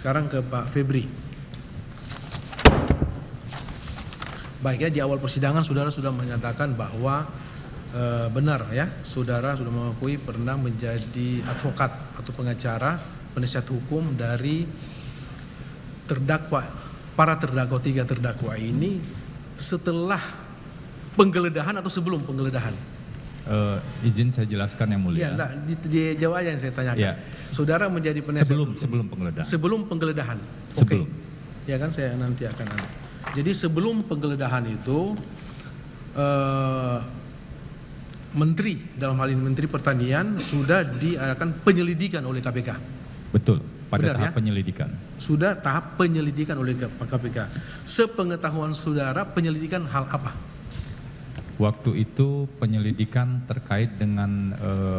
Sekarang ke Pak Febri. Baik ya, di awal persidangan saudara sudah menyatakan bahwa benar ya, saudara sudah mengakui pernah menjadi advokat atau pengacara, penasihat hukum dari terdakwa, para terdakwa, 3 terdakwa ini setelah penggeledahan atau sebelum penggeledahan? Izin saya jelaskan yang mulia. Iya, enggak, di Jawa aja yang saya tanyakan. Ya. Saudara menjadi penasihat sebelum penggeledahan. Sebelum penggeledahan. Sebelum. Oke. Ya kan, saya nanti akan. Jadi sebelum penggeledahan itu Menteri, dalam hal ini Menteri Pertanian, sudah diadakan penyelidikan oleh KPK. Betul, pada benar, tahap ya? penyelidikan. Sudah tahap penyelidikan oleh KPK. Sepengetahuan saudara, penyelidikan hal apa? Waktu itu penyelidikan terkait dengan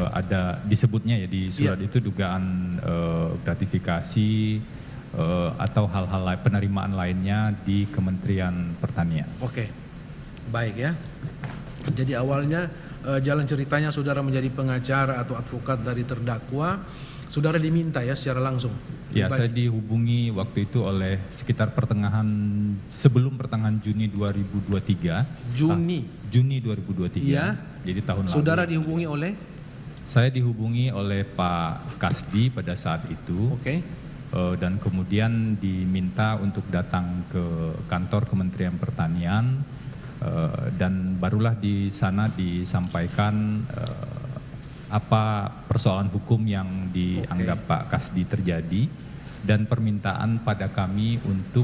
ada disebutnya ya di surat itu dugaan gratifikasi atau hal-hal lain, penerimaan lainnya di Kementerian Pertanian. Oke, baik ya. Jadi awalnya jalan ceritanya saudara menjadi pengacara atau advokat dari terdakwa, saudara diminta ya secara langsung. Ya, saya dihubungi waktu itu oleh sekitar sebelum pertengahan Juni 2023. Juni 2023. Ya. Jadi tahun saudara lalu. Dihubungi oleh? Saya dihubungi oleh Pak Kasdi pada saat itu. Oke. Dan kemudian diminta untuk datang ke kantor Kementerian Pertanian dan barulah di sana disampaikan apa persoalan hukum yang dianggap Pak Kasdi terjadi dan permintaan pada kami untuk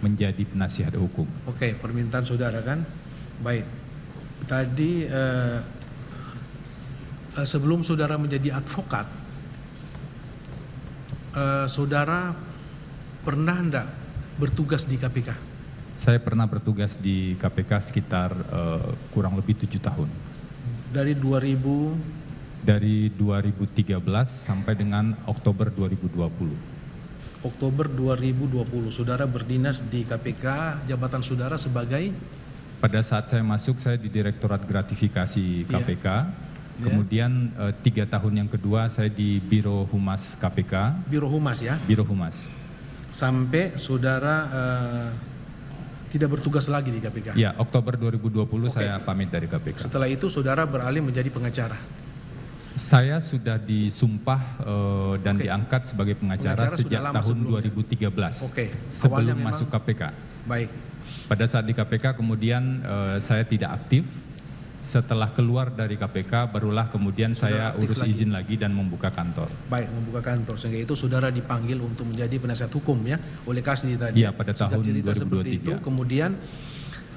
menjadi penasihat hukum. Oke, permintaan saudara kan? Baik. Tadi sebelum saudara menjadi advokat, saudara pernah enggak bertugas di KPK? Saya pernah bertugas di KPK sekitar kurang lebih 7 tahun. Dari 2013 sampai dengan Oktober 2020. Oktober 2020, saudara berdinas di KPK, jabatan saudara sebagai? Pada saat saya masuk, saya di Direktorat Gratifikasi KPK. Kemudian 3 tahun yang kedua saya di Biro Humas KPK. Biro Humas ya? Biro Humas. Sampai saudara tidak bertugas lagi di KPK? Ya, Oktober 2020 saya pamit dari KPK. Setelah itu saudara beralih menjadi pengacara? Saya sudah disumpah dan diangkat sebagai pengacara sejak tahun 2013. Sebelum masuk KPK. Baik. Pada saat di KPK kemudian saya tidak aktif. Setelah keluar dari KPK barulah kemudian saya urus izin lagi dan membuka kantor. Baik, membuka kantor. Sehingga itu saudara dipanggil untuk menjadi penasihat hukum ya oleh Kasdi tadi. Iya, pada tahun 2023. Seperti itu. Kemudian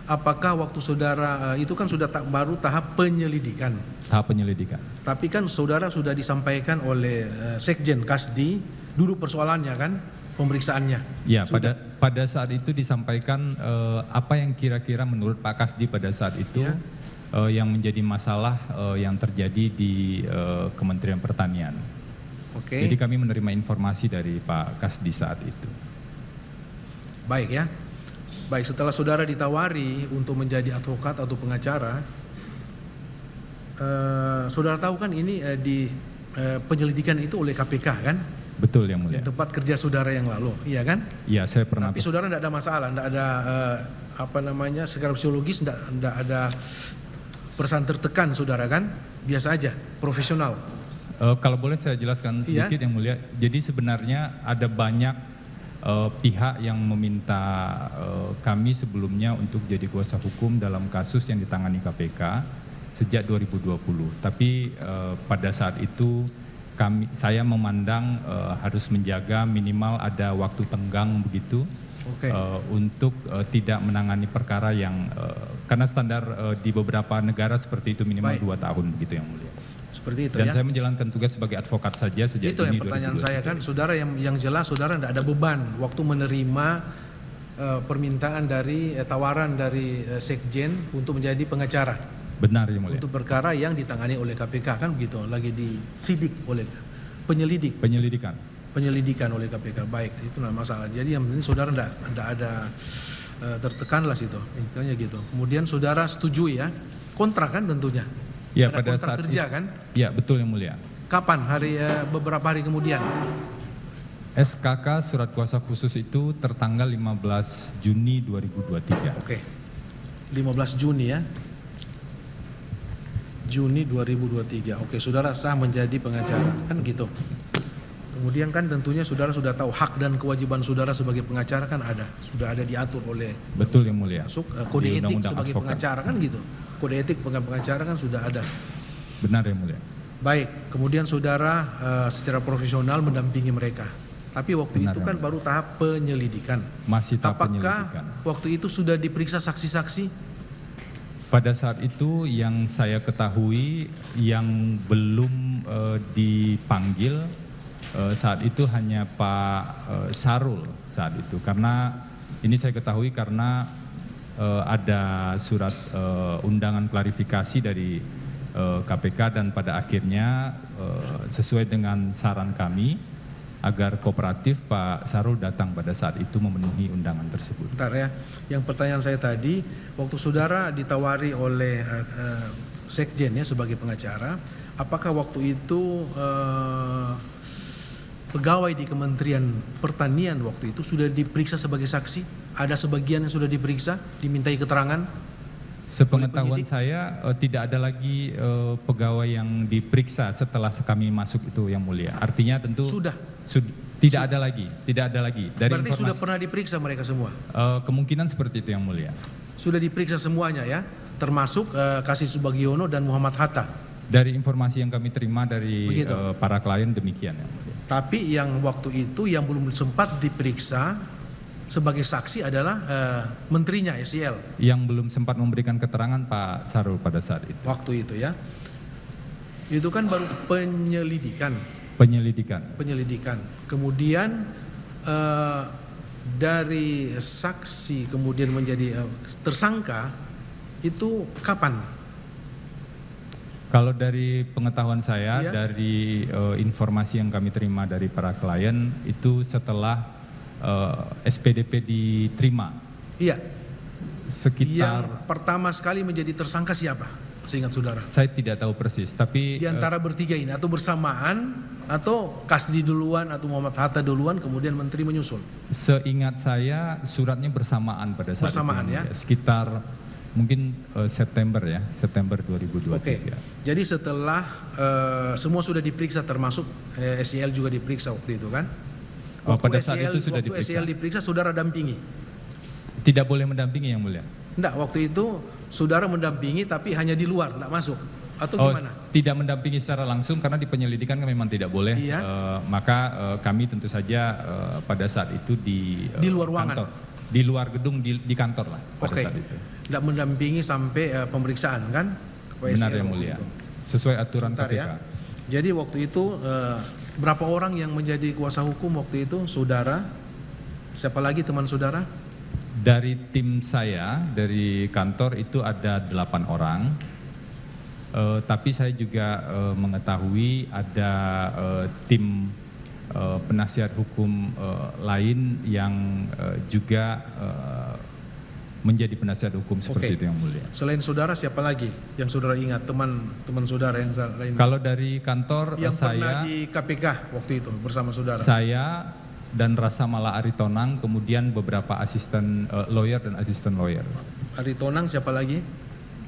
apakah waktu saudara itu kan sudah baru tahap penyelidikan? Tahap penyelidikan. Tapi kan saudara sudah disampaikan oleh Sekjen Kasdi duduk persoalannya kan, pemeriksaannya. Ya, pada saat itu disampaikan apa yang kira-kira menurut Pak Kasdi pada saat itu yang menjadi masalah yang terjadi di Kementerian Pertanian. Jadi kami menerima informasi dari Pak Kasdi saat itu. Baik ya. Baik, setelah saudara ditawari untuk menjadi advokat atau pengacara, saudara tahu kan ini di penyelidikan itu oleh KPK kan? Betul, yang mulia. Di tempat kerja saudara yang lalu, iya kan? Iya, saya pernah. Tapi saudara tidak ada masalah, tidak ada secara psikologis tidak ada perasaan tertekan saudara kan? Biasa aja, profesional. Kalau boleh saya jelaskan sedikit yang mulia. Jadi sebenarnya ada banyak pihak yang meminta kami sebelumnya untuk jadi kuasa hukum dalam kasus yang ditangani KPK sejak 2020. Tapi pada saat itu saya memandang harus menjaga minimal ada waktu tenggang begitu. Untuk tidak menangani perkara yang karena standar di beberapa negara seperti itu minimal 2 tahun begitu yang mulia. Seperti itu. Dan saya menjalankan tugas sebagai advokat saja sejak itu Juni 2020. Itu pertanyaan saya kan, saudara yang jelas saudara tidak ada beban waktu menerima permintaan dari tawaran dari Sekjen untuk menjadi pengacara. Benar yang mulia. Untuk perkara yang ditangani oleh KPK kan begitu, lagi disidik oleh penyelidikan oleh KPK. Baik, itu tidak masalah. Jadi yang penting saudara tidak ada tertekan lah situ, intinya gitu. Kemudian saudara setuju ya, kontrak kan tentunya. Ya, ada pada kontrak saat kerja kan? Ya, betul yang mulia. Kapan? Beberapa hari kemudian. SKK surat kuasa khusus itu tertanggal 15 Juni 2023. Oke. 15 Juni ya. Juni 2023. Oke, saudara sah menjadi pengacara, kan gitu. Kemudian kan tentunya saudara sudah tahu hak dan kewajiban saudara sebagai pengacara kan ada, sudah ada diatur oleh Betul yang mulia. masuk kode Di etik Undang-Undang sebagai Advokat. pengacara kan gitu. Kode etik pengacara kan sudah ada. Benar yang mulia. Baik, kemudian saudara secara profesional mendampingi mereka. Tapi waktu Benar, itu kan yang baru tahap penyelidikan. Masih tahap Apakah penyelidikan. waktu itu sudah diperiksa saksi-saksi? Pada saat itu yang saya ketahui yang belum dipanggil saat itu hanya Pak Sarul saat itu, karena ini saya ketahui karena ada surat undangan klarifikasi dari KPK dan pada akhirnya sesuai dengan saran kami agar kooperatif, Pak Sarul datang pada saat itu memenuhi undangan tersebut. Bentar ya, yang pertanyaan saya tadi, waktu saudara ditawari oleh Sekjen ya sebagai pengacara, apakah waktu itu pegawai di Kementerian Pertanian waktu itu sudah diperiksa sebagai saksi? Ada sebagian yang sudah diperiksa, dimintai keterangan? Sepengetahuan penyidik? saya tidak ada lagi pegawai yang diperiksa setelah kami masuk itu yang mulia. Artinya tentu tidak ada lagi. Dari Berarti informasi, sudah pernah diperiksa mereka semua? kemungkinan seperti itu yang mulia. Sudah diperiksa semuanya ya, termasuk Kasih Subagiono dan Muhammad Hatta. Dari informasi yang kami terima dari para klien demikian ya. Tapi yang waktu itu yang belum sempat diperiksa sebagai saksi adalah menterinya SEL. Yang belum sempat memberikan keterangan Pak Sarul pada saat itu. Waktu itu ya. Itu kan baru penyelidikan. Kemudian dari saksi kemudian menjadi tersangka itu kapan? Kalau dari pengetahuan saya, Iya. dari informasi yang kami terima dari para klien itu setelah SPDP diterima. Iya. Sekitar Yang pertama sekali menjadi tersangka siapa? Seingat saudara. saya tidak tahu persis, tapi Di antara bertiga ini atau bersamaan atau Kasdi duluan atau Muhammad Hatta duluan kemudian menteri menyusul. seingat saya suratnya bersamaan pada saat Bersamaan itu. ya? Sekitar mungkin September 2023. Oke. Jadi setelah semua sudah diperiksa termasuk SEL juga diperiksa waktu itu kan? Pada saat itu sudah waktu diperiksa. SEL diperiksa saudara dampingi? Tidak boleh mendampingi yang mulia. Enggak, waktu itu saudara mendampingi tapi hanya di luar, enggak masuk atau gimana? Tidak mendampingi secara langsung karena di penyelidikan kan memang tidak boleh. Iya. Maka kami tentu saja pada saat itu di luar ruangan? kantor, di luar gedung, di kantor lah pada Oke. saat itu. Enggak mendampingi sampai pemeriksaan kan? Benar yang mulia. Sesuai aturan Sebentar KPK. ya. Jadi waktu itu berapa orang yang menjadi kuasa hukum waktu itu? Saudara? Siapa lagi teman saudara? Dari tim saya, dari kantor itu ada 8 orang. Tapi saya juga mengetahui ada tim penasihat hukum lain yang juga menjadi penasihat hukum seperti Oke. itu yang mulia. Selain saudara siapa lagi yang saudara ingat teman saudara yang lain? Kalau dari kantor Yang pernah saya, di KPK waktu itu bersama saudara? saya dan Rasa Mala Aritonang, kemudian beberapa asisten lawyer dan asisten lawyer. Aritonang siapa lagi?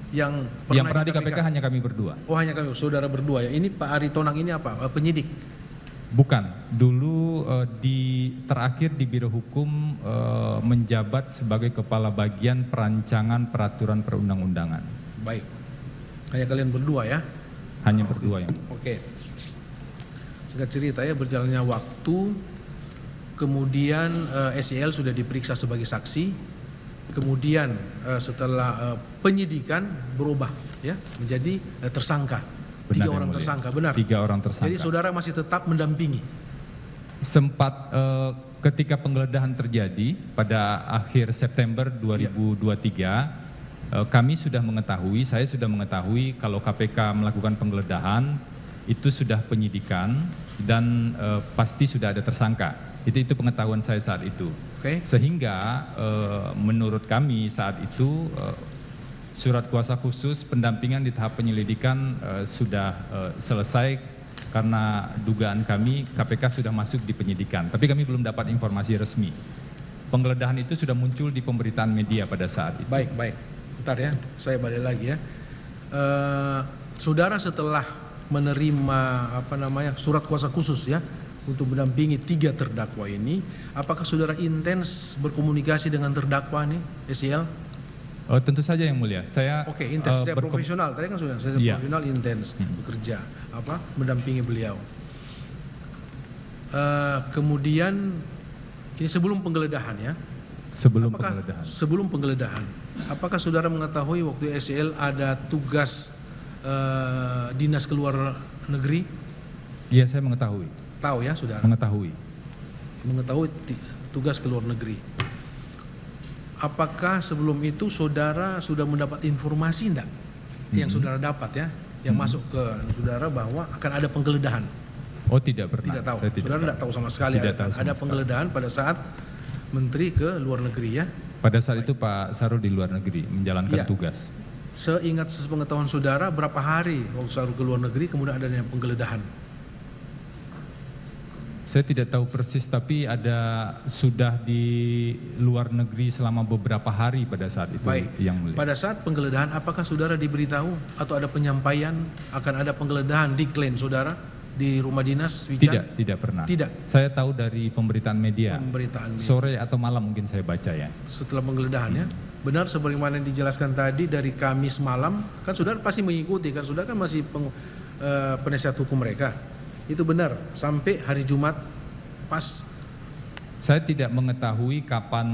Yang Yang pernah di KPK hanya kami berdua. Oh hanya kami, saudara berdua ya. Ini Pak Aritonang ini apa? Penyidik? Bukan, dulu terakhir di Biro Hukum menjabat sebagai Kepala Bagian Perancangan Peraturan Perundang-undangan. Baik. Hanya kalian berdua ya? Hanya berdua yang. Oke. Singkat cerita ya, berjalannya waktu, kemudian SEL sudah diperiksa sebagai saksi, kemudian setelah penyidikan berubah ya menjadi tersangka. Benar, 3 orang yang mulia. tersangka, benar? 3 orang tersangka. Jadi saudara masih tetap mendampingi? Sempat ketika penggeledahan terjadi pada akhir September 2023, kami sudah mengetahui, saya sudah mengetahui kalau KPK melakukan penggeledahan itu sudah penyidikan dan pasti sudah ada tersangka. Itu pengetahuan saya saat itu. Oke. Sehingga menurut kami saat itu surat kuasa khusus pendampingan di tahap penyelidikan sudah selesai karena dugaan kami KPK sudah masuk di penyidikan, tapi kami belum dapat informasi resmi. Penggeledahan itu sudah muncul di pemberitaan media pada saat itu. Baik. Bentar ya, saya balik lagi ya. Saudara setelah menerima surat kuasa khusus ya untuk mendampingi 3 terdakwa ini, apakah saudara intens berkomunikasi dengan terdakwa nih, SEL? Tentu saja yang mulia. Saya intens, profesional. Tadi kan sudah saya profesional, intens bekerja, mendampingi beliau. Kemudian ini sebelum penggeledahan ya. Sebelum penggeledahan, apakah saudara mengetahui waktu SEL ada tugas dinas keluar negeri? Iya, saya mengetahui. Tahu ya, saudara? Mengetahui tugas keluar negeri. Apakah sebelum itu saudara sudah mendapat informasi enggak yang saudara dapat ya, yang masuk ke saudara bahwa akan ada penggeledahan? Oh, tidak pernah. Tidak tahu. Saudara tidak tahu sama sekali ada penggeledahan pada saat Menteri ke luar negeri ya? Pada saat itu Pak Sarul di luar negeri menjalankan tugas. Seingat sepengetahuan saudara, berapa hari waktu Sarul ke luar negeri kemudian adanya penggeledahan? Saya tidak tahu persis, tapi sudah di luar negeri selama beberapa hari pada saat itu. Baik. Yang mulia. Pada saat penggeledahan, apakah saudara diberitahu atau ada penyampaian akan ada penggeledahan di klan saudara di rumah dinas Wican? Tidak pernah. Tidak. Saya tahu dari pemberitaan media. Sore atau malam mungkin saya baca ya. Setelah penggeledahannya, benar sebagaimana yang dijelaskan tadi dari Kamis malam, kan saudara pasti mengikuti, kan saudara kan masih penasihat hukum mereka. Itu benar, sampai hari Jumat pas. Saya tidak mengetahui kapan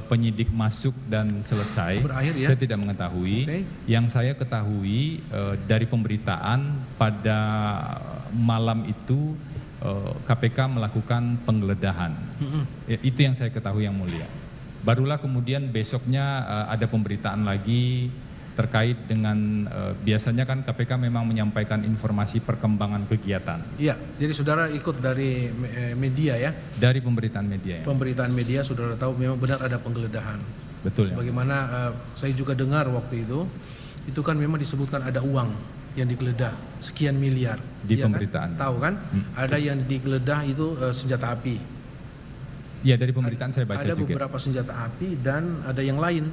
penyidik masuk dan selesai. Berakhir ya? Saya tidak mengetahui. Yang saya ketahui dari pemberitaan pada malam itu KPK melakukan penggeledahan. Itu yang saya ketahui yang mulia. Barulah kemudian besoknya ada pemberitaan lagi terkait dengan biasanya kan KPK memang menyampaikan informasi perkembangan kegiatan. Iya, jadi saudara ikut dari media ya? Dari pemberitaan media ya. Pemberitaan media saudara tahu memang benar ada penggeledahan. Betul. Sebagaimana saya juga dengar waktu itu kan memang disebutkan ada uang yang digeledah sekian miliar. Di pemberitaan. Kan? Tahu kan? Ada yang digeledah itu senjata api. Ya, dari pemberitaan saya baca juga. Ada juga. Beberapa senjata api dan ada yang lain.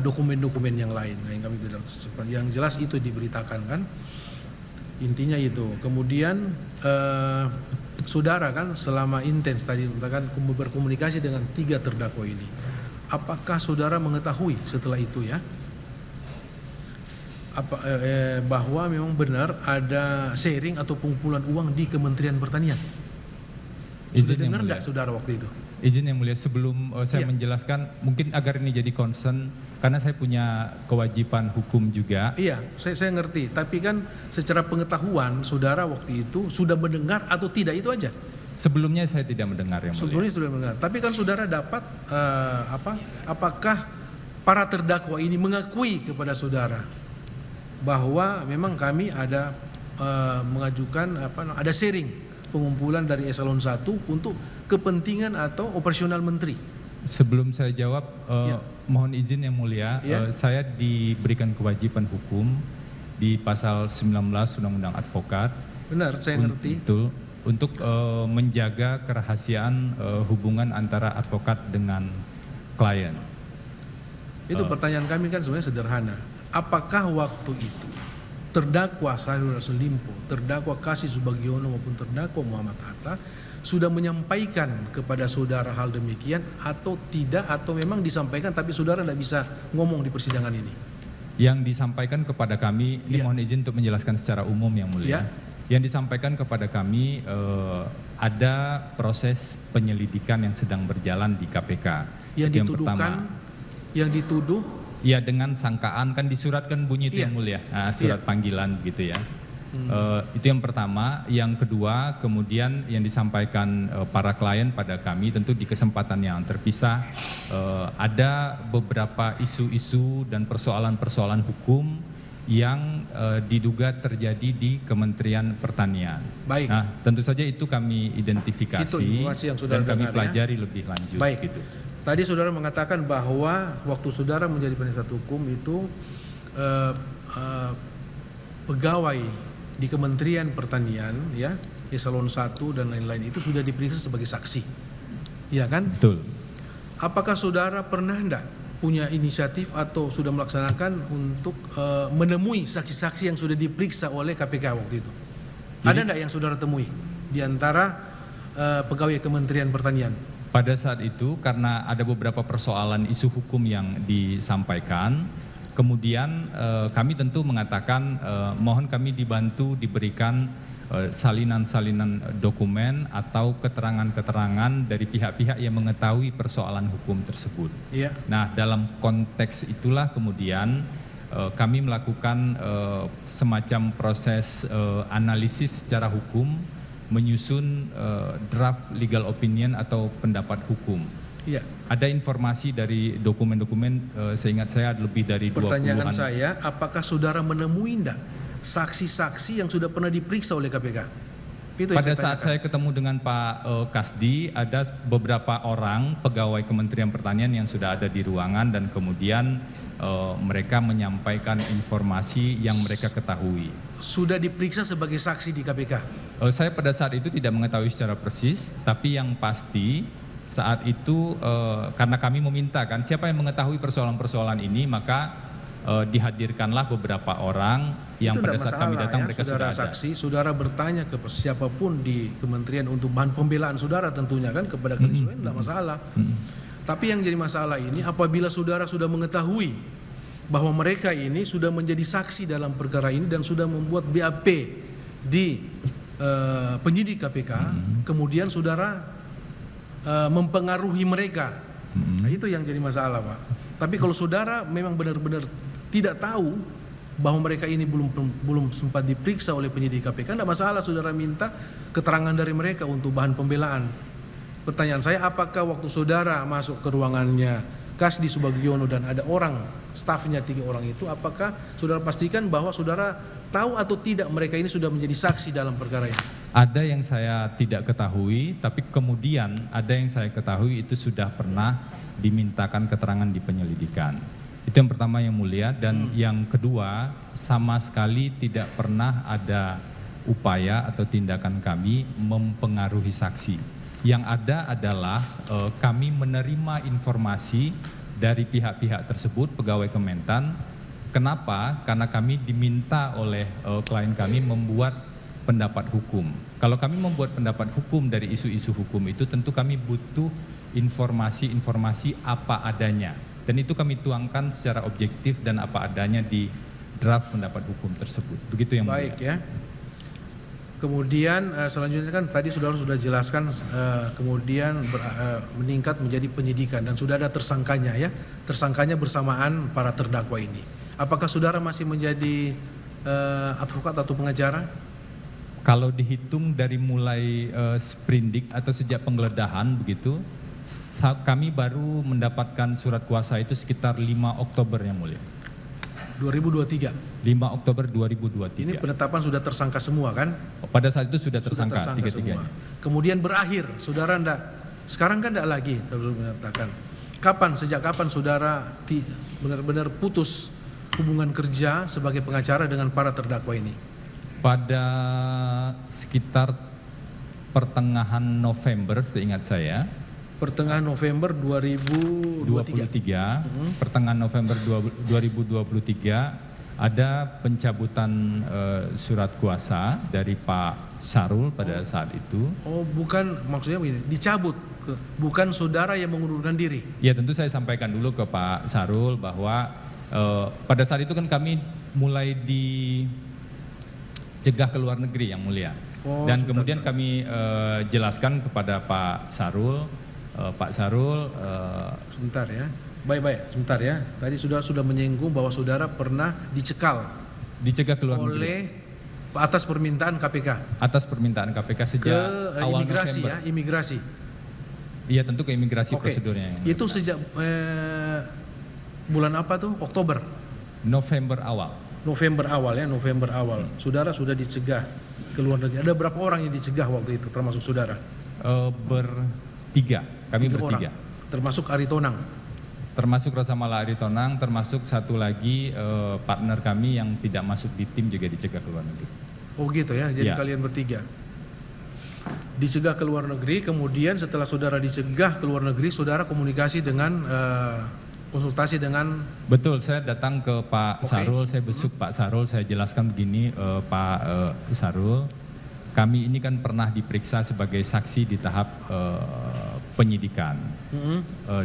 Dokumen-dokumen yang lain yang kami tidak, yang jelas itu diberitakan kan, intinya itu. Kemudian saudara kan selama intens tadi kan berkomunikasi dengan 3 terdakwa ini, apakah saudara mengetahui setelah itu ya bahwa memang benar ada sharing atau pengumpulan uang di Kementerian Pertanian? Sudah dengar enggak saudara waktu itu? Izin yang mulia, sebelum saya menjelaskan, mungkin agar ini jadi concern, karena saya punya kewajiban hukum juga. Iya, saya ngerti, tapi kan secara pengetahuan saudara waktu itu sudah mendengar atau tidak, itu aja. Sebelumnya saya tidak mendengar yang mulia. Sebelumnya sudah mendengar, tapi kan saudara dapat apakah para terdakwa ini mengakui kepada saudara bahwa memang kami ada mengajukan ada sharing pengumpulan dari eselon 1 untuk kepentingan atau operasional menteri? Sebelum saya jawab, mohon izin yang mulia, saya diberikan kewajiban hukum di pasal 19 Undang-Undang Advokat. Benar, saya ngerti. Untuk menjaga kerahasiaan hubungan antara advokat dengan klien. Itu pertanyaan kami kan sebenarnya sederhana. Apakah waktu itu terdakwa Syahrul Yassin Limpo, terdakwa Kasih Subagiono maupun terdakwa Muhammad Hatta sudah menyampaikan kepada saudara hal demikian atau tidak, atau memang disampaikan tapi saudara tidak bisa ngomong di persidangan ini? Yang disampaikan kepada kami, ini mohon izin untuk menjelaskan secara umum yang mulia. Yang disampaikan kepada kami ada proses penyelidikan yang sedang berjalan di KPK. Yang dituduhkan, yang dituduh. Ya, dengan sangkaan, kan disuratkan bunyi itu yang mulia, surat panggilan gitu ya. Itu yang pertama. Yang kedua, kemudian yang disampaikan para klien pada kami, tentu di kesempatan yang terpisah, ada beberapa isu-isu dan persoalan-persoalan hukum yang diduga terjadi di Kementerian Pertanian. Baik. Nah, tentu saja itu kami identifikasi dan kami pelajari lebih lanjut. Baik. Gitu. Tadi saudara mengatakan bahwa waktu saudara menjadi penasihat hukum itu pegawai di Kementerian Pertanian ya, Eselon 1 dan lain-lain itu sudah diperiksa sebagai saksi. Iya kan? Betul. Apakah saudara pernah enggak punya inisiatif atau sudah melaksanakan untuk menemui saksi-saksi yang sudah diperiksa oleh KPK waktu itu? Ada enggak yang saudara temui di antara pegawai Kementerian Pertanian? Pada saat itu karena ada beberapa persoalan isu hukum yang disampaikan, kemudian kami tentu mengatakan mohon kami dibantu diberikan salinan-salinan dokumen atau keterangan-keterangan dari pihak-pihak yang mengetahui persoalan hukum tersebut. Iya. Nah, dalam konteks itulah kemudian kami melakukan semacam proses analisis secara hukum, menyusun draft legal opinion atau pendapat hukum. Iya. Ada informasi dari dokumen-dokumen, seingat saya ada lebih dari 20-an. Pertanyaan saya, apakah saudara menemui enggak saksi-saksi yang sudah pernah diperiksa oleh KPK? Itu pada saat saya ketemu dengan Pak Kasdi, ada beberapa orang pegawai Kementerian Pertanian yang sudah ada di ruangan dan kemudian mereka menyampaikan informasi yang mereka ketahui. Sudah diperiksa sebagai saksi di KPK? Saya pada saat itu tidak mengetahui secara persis, tapi yang pasti saat itu karena kami meminta kan siapa yang mengetahui persoalan-persoalan ini, maka dihadirkanlah beberapa orang yang pada saat kami datang mereka sudah ada. Saksi, saudara bertanya ke siapapun di kementerian untuk bahan pembelaan saudara tentunya kan kepada Kadiswain, tidak masalah. Tapi yang jadi masalah ini apabila saudara sudah mengetahui bahwa mereka ini sudah menjadi saksi dalam perkara ini dan sudah membuat BAP di penyidik KPK, kemudian saudara mempengaruhi mereka. Nah, itu yang jadi masalah, Pak. Tapi kalau saudara memang benar-benar tidak tahu bahwa mereka ini belum sempat diperiksa oleh penyidik KPK, tidak masalah saudara minta keterangan dari mereka untuk bahan pembelaan. Pertanyaan saya, apakah waktu saudara masuk ke ruangannya Kasdi Subagiono dan ada orang, stafnya 3 orang itu, apakah saudara pastikan bahwa saudara tahu atau tidak mereka ini sudah menjadi saksi dalam perkara ini? Ada yang saya tidak ketahui, tapi kemudian ada yang saya ketahui itu sudah pernah dimintakan keterangan di penyelidikan. Itu yang pertama yang mulia, dan yang kedua sama sekali tidak pernah ada upaya atau tindakan kami mempengaruhi saksi. Yang ada adalah kami menerima informasi dari pihak-pihak tersebut, pegawai Kementan. Kenapa? Karena kami diminta oleh klien kami membuat pendapat hukum. Kalau kami membuat pendapat hukum dari isu-isu hukum itu, tentu kami butuh informasi-informasi apa adanya. Dan itu kami tuangkan secara objektif dan apa adanya di draft pendapat hukum tersebut. Begitu yang baik mulia. Ya. Kemudian selanjutnya kan tadi saudara sudah jelaskan kemudian meningkat menjadi penyidikan dan sudah ada tersangkanya ya, tersangkanya bersamaan para terdakwa ini. Apakah saudara masih menjadi advokat atau pengacara? Kalau dihitung dari mulai sprindik atau sejak penggeledahan begitu, kami baru mendapatkan surat kuasa itu sekitar 5 Oktober yang mulia. 2023. 5 Oktober 2023. Ini penetapan sudah tersangka semua kan? Pada saat itu sudah tersangka tiga-tiganya. Kemudian berakhir, saudara enggak, sekarang kan enggak lagi terus menyatakan. Sejak kapan saudara benar-benar putus hubungan kerja sebagai pengacara dengan para terdakwa ini? Pada sekitar pertengahan November seingat saya. Pertengahan November 2023. Pertengahan November 2023 ada pencabutan surat kuasa dari Pak Sarul pada saat itu. Oh, bukan, maksudnya begini, dicabut, bukan saudara yang mengundurkan diri. Ya, tentu saya sampaikan dulu ke Pak Sarul bahwa pada saat itu kan kami mulai dicegah ke luar negeri yang mulia. Dan kemudian kami jelaskan kepada Pak Sarul. Pak Sarul, sebentar ya, baik-baik, sebentar ya. Tadi sudah menyinggung bahwa saudara pernah dicegah ke luar negeri oleh atas permintaan KPK. Atas permintaan KPK sejak awal imigrasi November. Ya, imigrasi. Iya, tentu ke imigrasi prosedurnya. Itu sejak bulan apa tuh? Oktober. November awal. November awal. Saudara sudah dicegah ke luar negeri. Ada berapa orang yang dicegah waktu itu, termasuk saudara? Bertiga. Kami bertiga. Termasuk Aritonang. Termasuk Rosamala Aritonang, termasuk satu lagi partner kami yang tidak masuk di tim juga dicegah ke luar negeri. Oh gitu ya, jadi Ya. kalian bertiga. Dicegah ke luar negeri, kemudian setelah saudara dicegah ke luar negeri, saudara komunikasi dengan, konsultasi dengan, Betul, saya datang ke Pak Oke. Sarul, saya besuk Pak Sarul, saya jelaskan begini, Pak Sarul, kami ini kan pernah diperiksa sebagai saksi di tahap penyidikan.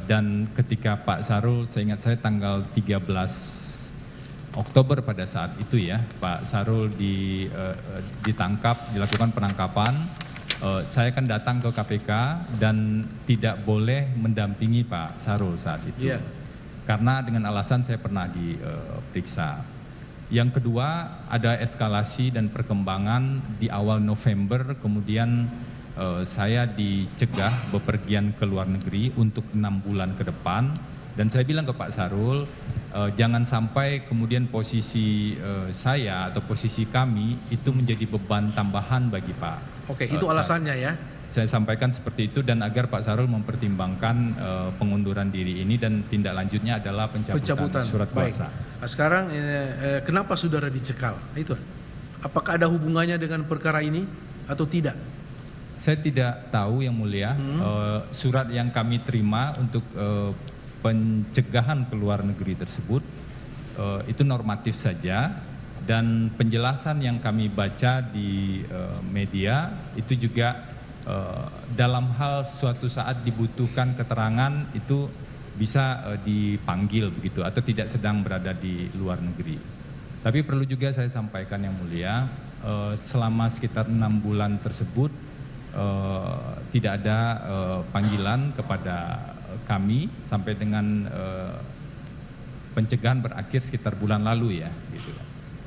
Dan ketika Pak Sarul, saya ingat saya tanggal 13 Oktober pada saat itu ya, Pak Sarul ditangkap, dilakukan penangkapan. Saya kan datang ke KPK dan tidak boleh mendampingi Pak Sarul saat itu. Iya. Karena dengan alasan saya pernah diperiksa. Yang kedua, ada eskalasi dan perkembangan di awal November, kemudian saya dicegah bepergian ke luar negeri untuk 6 bulan ke depan. Dan saya bilang ke Pak Sarul, jangan sampai kemudian posisi saya atau posisi kami itu menjadi beban tambahan bagi Pak. Oke, itu alasannya ya. Saya sampaikan seperti itu dan agar Pak Sarul mempertimbangkan pengunduran diri ini dan tindak lanjutnya adalah pencabutan surat kuasa. Baik. Nah, sekarang kenapa saudara dicekal? Itu. Apakah ada hubungannya dengan perkara ini atau tidak? Saya tidak tahu yang mulia. Surat yang kami terima untuk pencegahan ke luar negeri tersebut itu normatif saja. Dan penjelasan yang kami baca di media itu juga dalam hal suatu saat dibutuhkan keterangan itu bisa dipanggil begitu atau tidak sedang berada di luar negeri. Tapi perlu juga saya sampaikan yang mulia, selama sekitar 6 bulan tersebut tidak ada panggilan kepada kami sampai dengan pencegahan berakhir sekitar bulan lalu ya gitu.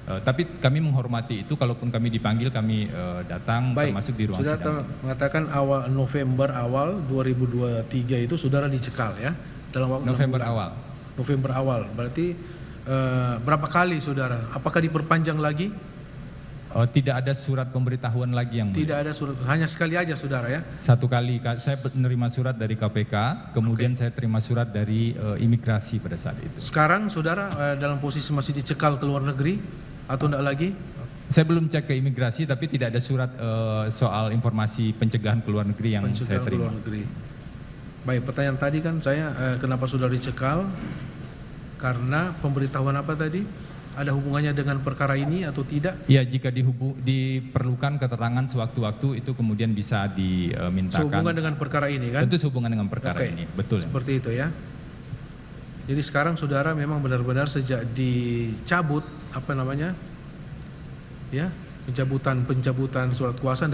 Tapi kami menghormati itu, kalaupun kami dipanggil kami datang. Baik, termasuk di ruang sidang. Saudara mengatakan awal November 2023 itu saudara dicekal ya dalam waktu November awal. November awal, berarti berapa kali saudara? Apakah diperpanjang lagi? Tidak ada surat pemberitahuan lagi yang mulia. Tidak ada surat, hanya sekali aja saudara ya? Satu kali, saya menerima surat dari KPK, kemudian saya terima surat dari imigrasi pada saat itu. Sekarang saudara dalam posisi masih dicekal ke luar negeri atau tidak lagi? Saya belum cek ke imigrasi, tapi tidak ada surat soal informasi pencegahan ke luar negeri yang saya terima. Ke luar negeri. Baik, pertanyaan tadi kan saya kenapa saudara dicekal? Karena pemberitahuan apa tadi? Ada hubungannya dengan perkara ini atau tidak? Ya, jika diperlukan keterangan sewaktu-waktu itu kemudian bisa dimintakan. Sehubungan dengan perkara ini kan? Tentu sehubungan dengan perkara ini, betul. Seperti itu ya. Jadi sekarang saudara memang benar-benar sejak dicabut apa namanya? Ya, pencabutan surat kuasa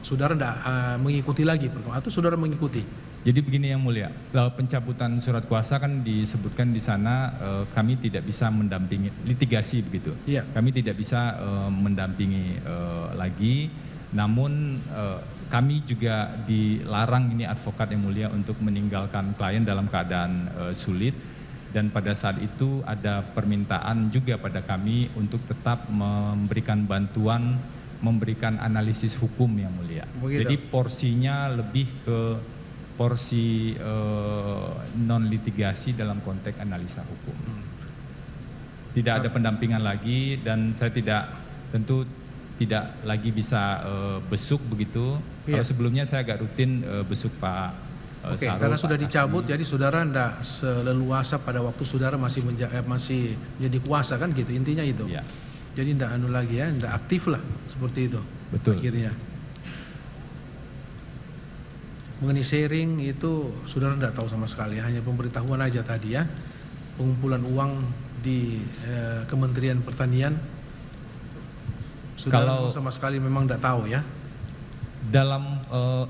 saudara enggak mengikuti lagi atau saudara mengikuti? Jadi begini yang mulia, pencabutan surat kuasa kan disebutkan di sana kami tidak bisa mendampingi litigasi begitu. Iya. Kami tidak bisa mendampingi lagi, namun kami juga dilarang ini advokat yang mulia untuk meninggalkan klien dalam keadaan sulit. Dan pada saat itu ada permintaan juga pada kami untuk tetap memberikan bantuan, memberikan analisis hukum yang mulia. Begitu. Jadi porsinya lebih ke porsi non litigasi dalam konteks analisa hukum. Tidak ada pendampingan lagi dan saya tentu tidak lagi bisa besuk begitu. Iya. Kalau sebelumnya saya agak rutin besuk Pak Sarul. Karena sudah dicabut, jadi saudara tidak seleluasa pada waktu saudara masih menjadi kuasa kan gitu, intinya itu. Ya. Jadi tidak lagi ya, tidak aktif lah seperti itu. Betul. Akhirnya. Mengenai sharing itu saudara tidak tahu sama sekali, hanya pemberitahuan aja tadi ya, pengumpulan uang di Kementerian Pertanian. Saudara sama sekali memang tidak tahu ya. Dalam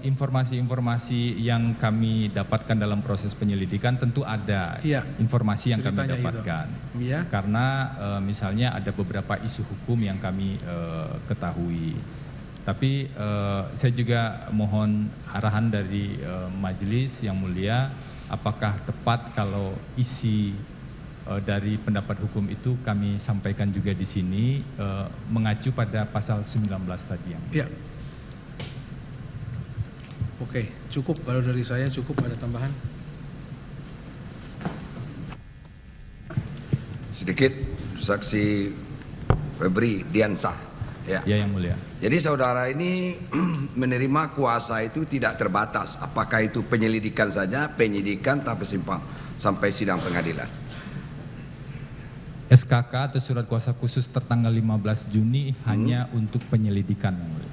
informasi-informasi yang kami dapatkan dalam proses penyelidikan tentu ada informasi yang kami dapatkan. Ya. Karena misalnya ada beberapa isu hukum yang kami ketahui. Tapi saya juga mohon arahan dari majelis yang mulia, apakah tepat kalau isi dari pendapat hukum itu kami sampaikan juga di sini mengacu pada pasal 19 tadi yang mulia. Ya. Oke, cukup kalau dari saya, cukup, ada tambahan? Sedikit, saksi Febri Diansah. Ya. Ya yang mulia. Jadi saudara ini menerima kuasa itu tidak terbatas. Apakah itu penyelidikan saja, penyidikan sampai sidang pengadilan. SKK atau surat kuasa khusus tertanggal 15 Juni hanya untuk penyelidikan yang mulia.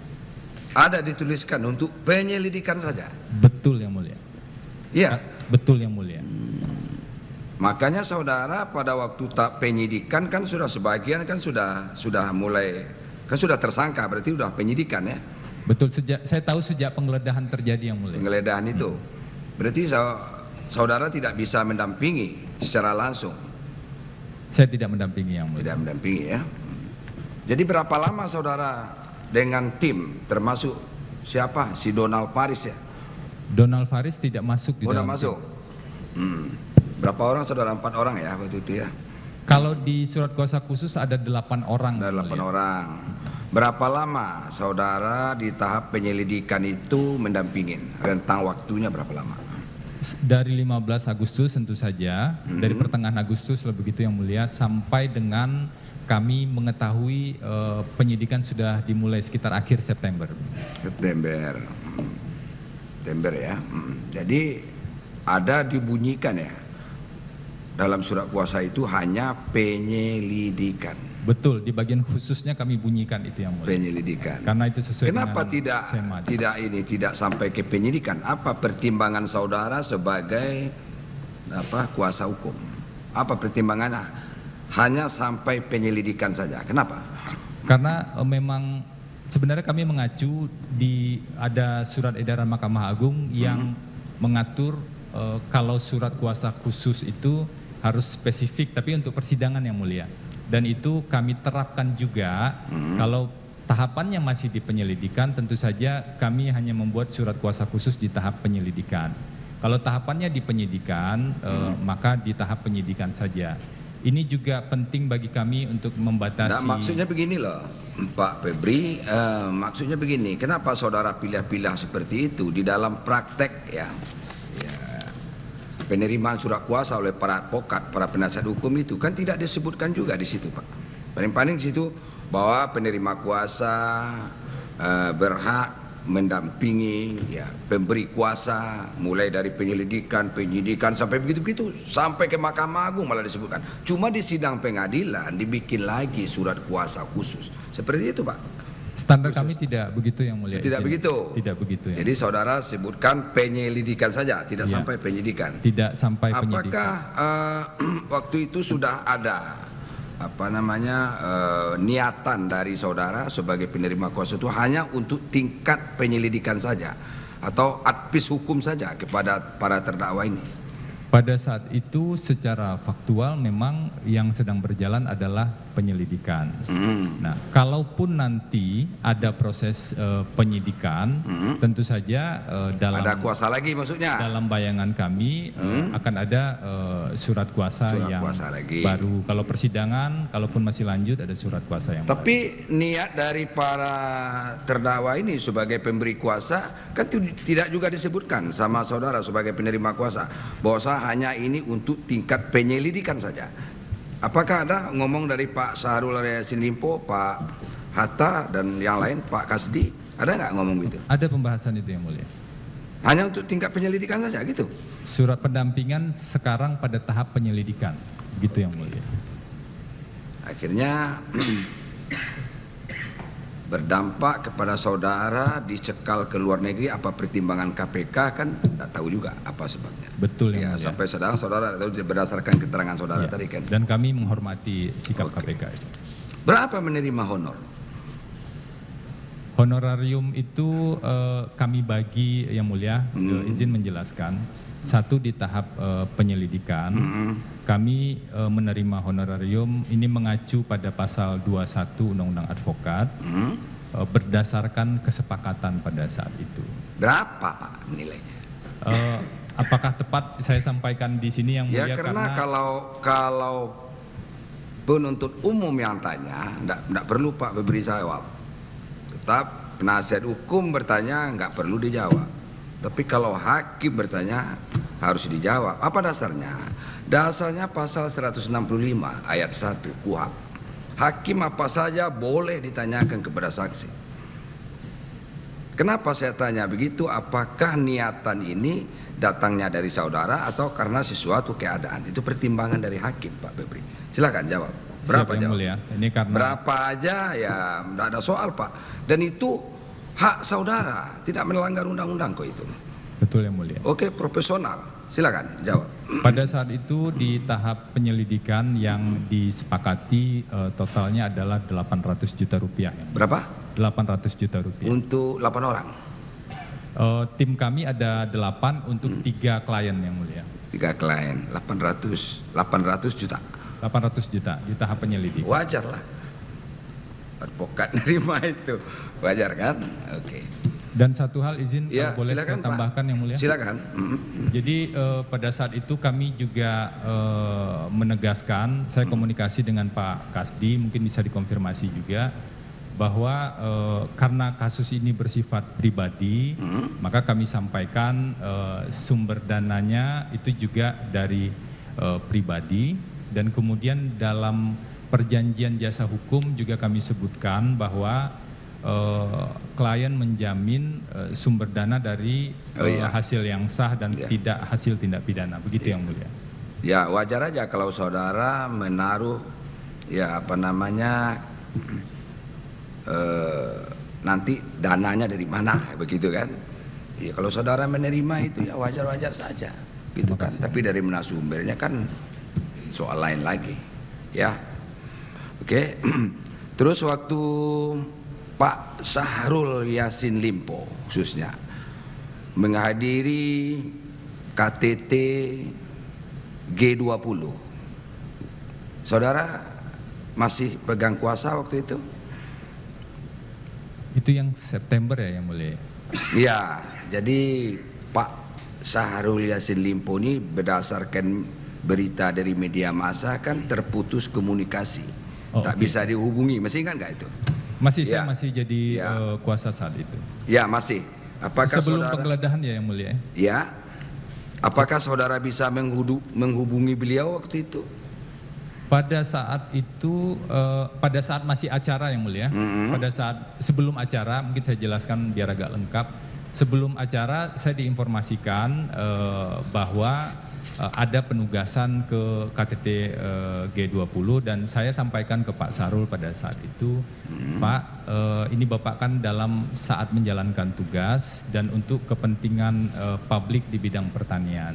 Ada dituliskan untuk penyelidikan saja. Betul yang mulia. Iya. Betul yang mulia. Makanya saudara pada waktu tak penyidikan kan sudah sebagian kan sudah mulai kan sudah tersangka, berarti sudah penyidikan ya. Betul, saya tahu sejak penggeledahan terjadi yang mulia. Penggeledahan itu. Berarti saudara tidak bisa mendampingi secara langsung. Saya tidak mendampingi yang mulia. Tidak mendampingi ya. Jadi berapa lama saudara dengan tim termasuk siapa? Si Donald Faris ya? Donald Faris tidak masuk di dalam. Tidak masuk. Berapa orang saudara? 4 orang ya waktu itu ya? Kalau di surat kuasa khusus ada 8 orang. Ada 8 orang. Berapa lama saudara di tahap penyelidikan itu mendampingin? Rentang waktunya berapa lama? Dari 15 Agustus tentu saja, dari pertengahan Agustus lebih begitu yang mulia, sampai dengan kami mengetahui penyidikan sudah dimulai sekitar akhir September. September ya. Jadi ada dibunyikan ya dalam surat kuasa itu hanya penyelidikan. Betul, di bagian khususnya kami bunyikan itu yang mulia. Penyelidikan. Karena itu sesuai. Kenapa dengan tidak sampai ke penyidikan? Apa pertimbangan saudara sebagai kuasa hukum? Apa pertimbangannya? Hanya sampai penyelidikan saja. Kenapa? Karena memang sebenarnya kami mengacu ada surat edaran Mahkamah Agung yang mengatur kalau surat kuasa khusus itu harus spesifik, tapi untuk persidangan yang mulia. Dan itu kami terapkan juga. Kalau tahapannya masih di penyelidikan, tentu saja kami hanya membuat surat kuasa khusus di tahap penyelidikan. Kalau tahapannya di penyidikan, maka di tahap penyidikan saja. Ini juga penting bagi kami untuk membatasi. Nah, maksudnya begini loh, Pak Febri, maksudnya begini, kenapa saudara pilih-pilih seperti itu di dalam praktek ya? Penerimaan surat kuasa oleh para advokat, para penasihat hukum itu kan tidak disebutkan juga di situ, Pak. Paling-paling di situ bahwa penerima kuasa berhak mendampingi ya pemberi kuasa mulai dari penyidikan sampai begitu-begitu sampai ke Mahkamah Agung malah disebutkan. Cuma di sidang pengadilan dibikin lagi surat kuasa khusus. Seperti itu, Pak. Standar kami tidak begitu yang mulia. Tidak begitu. Tidak begitu. Ya. Jadi saudara sebutkan penyelidikan saja, tidak sampai penyidikan. Tidak sampai penyidikan. Apakah waktu itu sudah ada niatan dari saudara sebagai penerima kuasa itu hanya untuk tingkat penyelidikan saja atau advis hukum saja kepada para terdakwa ini? Pada saat itu secara faktual memang yang sedang berjalan adalah penyelidikan. Nah, kalaupun nanti ada proses penyidikan, tentu saja dalam ada kuasa lagi maksudnya. Dalam bayangan kami akan ada surat kuasa lagi. Baru. Kalau persidangan, kalaupun masih lanjut ada surat kuasa yang. Tapi baru. Niat dari para terdakwa ini sebagai pemberi kuasa kan tidak juga disebutkan sama saudara sebagai penerima kuasa bahwa hanya ini untuk tingkat penyelidikan saja. Apakah ada ngomong dari Pak Syahrul Yassin Limpo, Pak Hatta dan yang lain, Pak Kasdi, ada nggak ngomong gitu? Ada pembahasan itu yang mulia. Hanya untuk tingkat penyelidikan saja gitu. Surat pendampingan sekarang pada tahap penyelidikan, gitu yang mulia. Akhirnya berdampak kepada saudara dicekal ke luar negeri. Apa pertimbangan KPK kan tidak tahu juga apa sebabnya. Betul ya. Sampai sekarang saudara tahu berdasarkan keterangan saudara tadi kan. Dan kami menghormati sikap KPK itu. Berapa menerima honor? Honorarium itu kami bagi yang mulia, izin menjelaskan. Satu di tahap penyelidikan, kami menerima honorarium ini mengacu pada pasal 21 Undang-Undang Advokat, berdasarkan kesepakatan pada saat itu. Berapa Pak nilainya? Apakah tepat saya sampaikan di sini yang mulia? Ya karena kalau penuntut umum yang tanya, enggak perlu Pak beri jawab. Tetap penasihat hukum bertanya enggak perlu dijawab. Tapi kalau hakim bertanya harus dijawab. Apa dasarnya? Dasarnya pasal 165 ayat 1 KUHP. hakim apa saja boleh ditanyakan kepada saksi. Kenapa saya tanya begitu? Apakah niatan ini datangnya dari saudara atau karena sesuatu keadaan? Itu pertimbangan dari hakim, Pak Febri. Silakan jawab. Berapa jawab? Ini karena berapa aja ya, tidak ada soal, Pak. Dan itu hak saudara, tidak melanggar undang-undang kok itu. Betul yang mulia. Oke, profesional. Silakan jawab. Pada saat itu di tahap penyelidikan yang disepakati totalnya adalah 800 juta rupiah. Berapa? 800 juta rupiah. Untuk 8 orang? Tim kami ada 8 untuk 3 klien yang mulia. 3 klien, 800 juta. 800 juta di tahap penyelidikan. Wajar lah. Advokat nerima itu. Wajar kan? Oke. Dan satu hal izin Ya, kalau boleh silakan, saya tambahkan Pak. yang mulia. Silakan. Jadi pada saat itu kami juga menegaskan, saya komunikasi dengan Pak Kasdi, mungkin bisa dikonfirmasi juga, bahwa karena kasus ini bersifat pribadi, maka kami sampaikan sumber dananya itu juga dari pribadi, dan kemudian dalam perjanjian jasa hukum juga kami sebutkan bahwa klien menjamin sumber dana dari hasil yang sah dan tidak hasil tindak pidana, begitu yang mulia. Ya, wajar aja kalau saudara menaruh ya apa namanya nanti dananya dari mana, begitu kan? Ya, kalau saudara menerima itu ya wajar-wajar saja, gitu kan? Tapi dari mana sumbernya kan soal lain lagi, ya. Oke. Terus waktu Pak Syahrul Yassin Limpo khususnya menghadiri KTT G20, saudara masih pegang kuasa waktu itu? Itu yang September ya yang mulia? Iya, jadi Pak Syahrul Yassin Limpo ini berdasarkan berita dari media massa kan terputus komunikasi. Tak bisa dihubungi, masih ingat nggak itu? Masih, saya masih jadi kuasa saat itu. Ya, masih. Apakah sebelum saudara, penggeledahan ya yang mulia? Ya. Apakah saudara bisa menghubungi beliau waktu itu? Pada saat itu, pada saat masih acara yang mulia, pada saat sebelum acara, mungkin saya jelaskan biar agak lengkap. Sebelum acara saya diinformasikan bahwa ada penugasan ke KTT G20 dan saya sampaikan ke Pak Syahrul pada saat itu, Pak, ini Bapak kan dalam saat menjalankan tugas dan untuk kepentingan publik di bidang pertanian.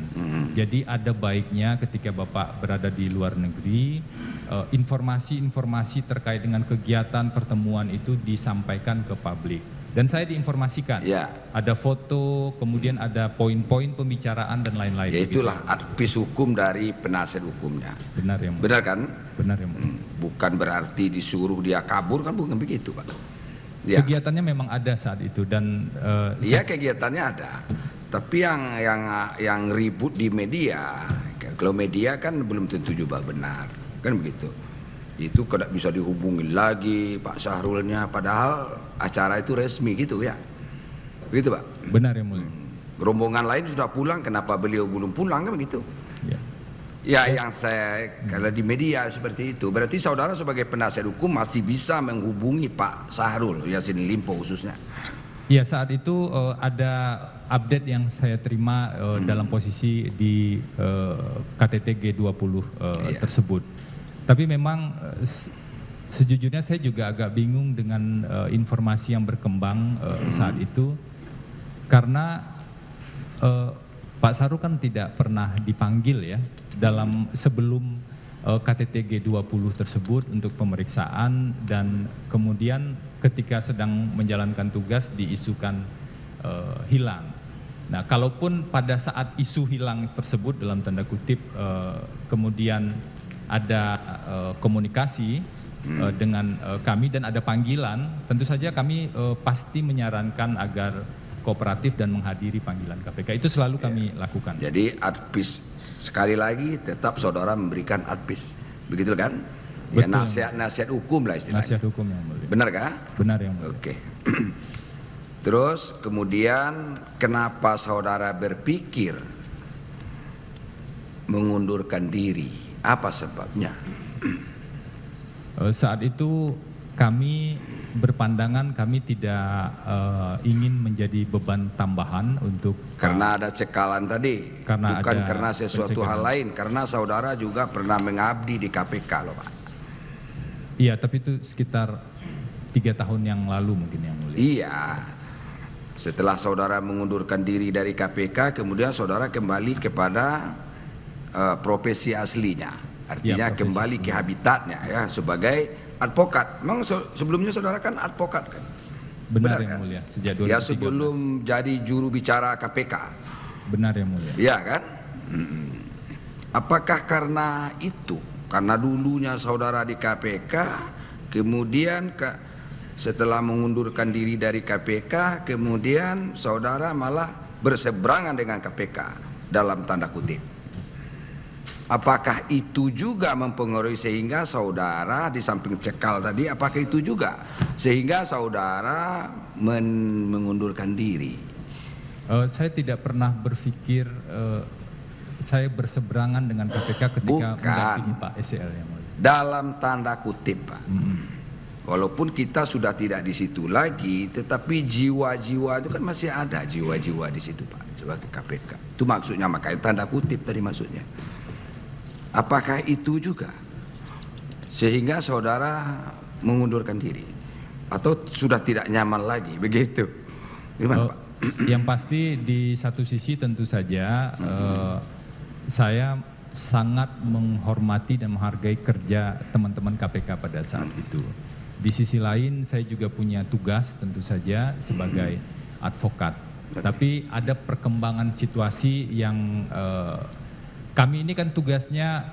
Jadi ada baiknya ketika Bapak berada di luar negeri, informasi-informasi terkait dengan kegiatan pertemuan itu disampaikan ke publik. Dan saya diinformasikan, ada foto, kemudian ada poin-poin pembicaraan dan lain-lain. Ya itulah advis hukum dari penasihat hukumnya. Benar ya, Mbak. Benar kan? Benar ya, Mbak. Bukan berarti disuruh dia kabur, kan bukan begitu, Pak. Ya. Kegiatannya memang ada saat itu dan iya, kegiatannya ada. Tapi yang ribut di media, kalau media kan belum tentu juga benar, kan begitu. Itu tidak bisa dihubungi lagi Pak Syahrulnya, padahal acara itu resmi gitu ya, begitu Pak? Benar ya mulia. Rombongan lain sudah pulang, kenapa beliau belum pulang, kan begitu? Ya, yang saya kalau di media seperti itu, berarti saudara sebagai penasihat hukum masih bisa menghubungi Pak Syahrul Yassin Limpo khususnya. Ya, saat itu ada update yang saya terima dalam posisi di KTT G20 tersebut. Tapi memang sejujurnya saya juga agak bingung dengan informasi yang berkembang saat itu, karena Pak Syahrul kan tidak pernah dipanggil ya dalam sebelum KTT G20 tersebut untuk pemeriksaan, dan kemudian ketika sedang menjalankan tugas diisukan hilang. Nah, kalaupun pada saat isu hilang tersebut dalam tanda kutip kemudian ada komunikasi dengan kami dan ada panggilan, tentu saja kami pasti menyarankan agar kooperatif dan menghadiri panggilan KPK. Itu selalu kami lakukan. Jadi advis, sekali lagi tetap saudara memberikan advis, begitu kan? Ya, nasihat hukum lah istilahnya. Nasihat hukum yang mulia. Benar kah? Benar yang mulia. Oke. Terus kemudian kenapa saudara berpikir mengundurkan diri? Apa sebabnya? Saat itu kami berpandangan kami tidak ingin menjadi beban tambahan untuk karena ada cekalan tadi, bukan karena sesuatu hal lain, karena saudara juga pernah mengabdi di KPK loh Pak. Iya, tapi itu sekitar 3 tahun yang lalu mungkin yang mulia. Iya, setelah saudara mengundurkan diri dari KPK, kemudian saudara kembali kepada profesi aslinya, artinya kembali ke habitatnya ya sebagai advokat. Memang sebelumnya saudara kan advokat kan? Benar yang mulia, sejak 2013. Ya sebelum jadi juru bicara KPK. Benar yang mulia. Iya kan? Apakah karena itu, karena dulunya saudara di KPK, kemudian setelah mengundurkan diri dari KPK, kemudian saudara malah berseberangan dengan KPK dalam tanda kutip? Apakah itu juga mempengaruhi sehingga saudara di samping cekal tadi, apakah itu juga sehingga saudara mengundurkan diri? Saya tidak pernah berpikir saya berseberangan dengan KPK ketika mendampingi Pak SEL yang mulia. Dalam tanda kutip Pak. Walaupun kita sudah tidak di situ lagi, tetapi jiwa-jiwa itu kan masih ada jiwa-jiwa di situ Pak, sebagai KPK. Itu maksudnya, makanya tanda kutip tadi maksudnya. Apakah itu juga sehingga saudara mengundurkan diri atau sudah tidak nyaman lagi begitu? Gimana Pak? Yang pasti di satu sisi tentu saja saya sangat menghormati dan menghargai kerja teman-teman KPK pada saat itu. Di sisi lain saya juga punya tugas tentu saja sebagai advokat. Tapi ada perkembangan situasi yang kami ini kan tugasnya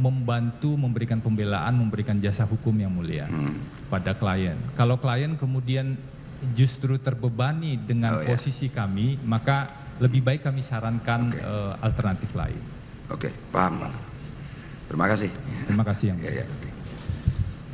membantu memberikan pembelaan, memberikan jasa hukum yang mulia pada klien. Kalau klien kemudian justru terbebani dengan posisi kami, maka lebih baik kami sarankan alternatif lain. Oke, paham Pak. Terima kasih. Terima kasih yang mulia.